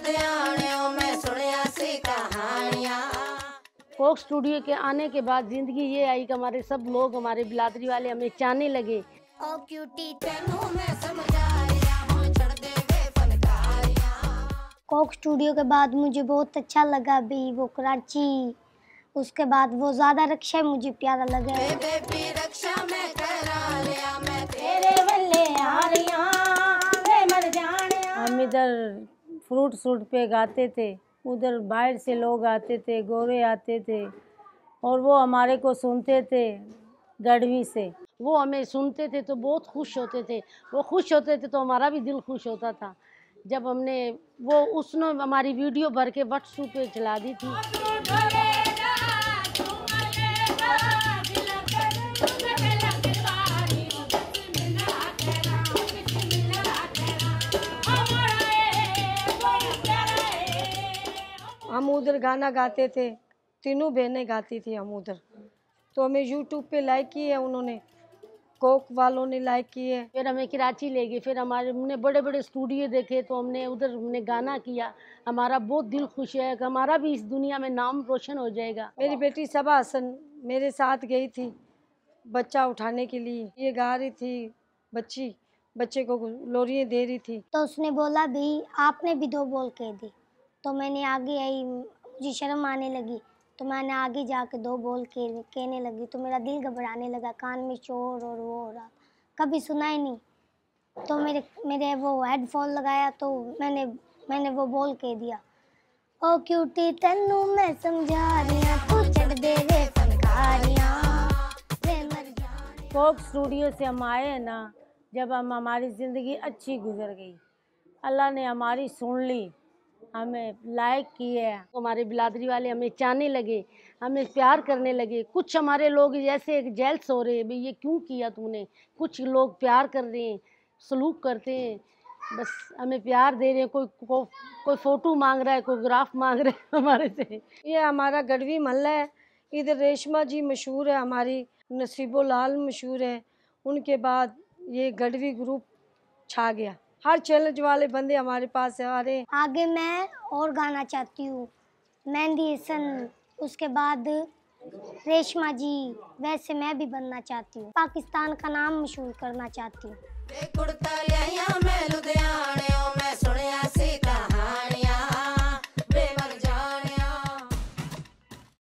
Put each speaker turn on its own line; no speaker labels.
लुधियाने में सुनिया सी कहानियां।
कोक स्टूडियो के आने के बाद जिंदगी ये आई कि हमारे सब लोग, हमारे बिलादरी वाले हमें चाहने लगे।
ओ क्यूटी तेनू मैं समझारिया हम छड़ दे वे फनकारियां।
कोक स्टूडियो के बाद मुझे बहुत अच्छा लगा भी वो कराची, उसके बाद वो ज़्यादा रक्षा मुझे प्यारा लगा।
बेबी रक्षा में करा लिया मैं
तेरे बल्ले यारियां वे मर जाने। हम इधर फ्रूट पे गाते थे, उधर बाहर से लोग आते थे, गोरे आते थे और वो हमारे को सुनते थे गढ़वी से। वो हमें सुनते थे तो बहुत खुश होते थे, वो खुश होते थे तो हमारा भी दिल खुश होता था। जब हमने वो उसने हमारी वीडियो भर के व्हाट्सएप पे चला दी थी। हम उधर गाना गाते थे, तीनों बहनें गाती थी हम उधर, तो हमें यूट्यूब पे लाइक किए उन्होंने, कोक वालों ने लाइक किए। फिर हमें कराची ले गए, फिर हमने बड़े बड़े स्टूडियो देखे तो हमने उधर गाना किया। हमारा बहुत दिल खुश है कि हमारा भी इस दुनिया में नाम रोशन हो जाएगा। मेरी बेटी सबा हसन मेरे साथ गई थी बच्चा उठाने के लिए, ये गा रही थी, बच्चे को लोरियाँ दे रही थी।
तो उसने बोला भी आपने भी 2 बोल कह दी, तो मैंने आगे आई, मुझे शर्म आने लगी तो मैंने आगे जाके 2 बोल कहने लगी तो मेरा दिल घबराने लगा, कान में शोर और वो हो रहा, कभी सुना ही नहीं। तो मेरे वो हेडफोन लगाया तो मैंने वो बोल कह दिया, ओ क्यूटी तेनू मैं समझा रिया तू चढ़ दे वे फनकारियां वे मर जाने।
कोक स्टूडियो से हम आए हैं ना, जब हमारी ज़िंदगी अच्छी गुजर गई, अल्लाह ने हमारी सुन ली, हमें लाइक किए, हमारे बिलादरी वाले हमें चाहने लगे, हमें प्यार करने लगे। कुछ हमारे लोग जैसे जेल्स हो रहे हैं, भाई ये क्यों किया तूने, कुछ लोग प्यार कर रहे हैं, सलूक करते हैं, बस हमें प्यार दे रहे हैं। कोई फ़ोटो मांग रहा है, कोई ग्राफ मांग रहा है हमारे से। ये हमारा गढ़वी महल्ला है, इधर रेशमा जी मशहूर है, हमारी नसीबो लाल मशहूर है, उनके बाद ये गढ़वी ग्रुप छा गया। हर चैलेंज वाले बंदे हमारे पास आ रहे हैं।
आगे मैं और गाना चाहती हूँ, मेहंदी हसन, उसके बाद रेशमा जी, वैसे मैं भी बनना चाहती हूँ, पाकिस्तान का नाम मशहूर करना चाहती हूँ।
कुर्ता लिया मैं लुधियाने में सुनिया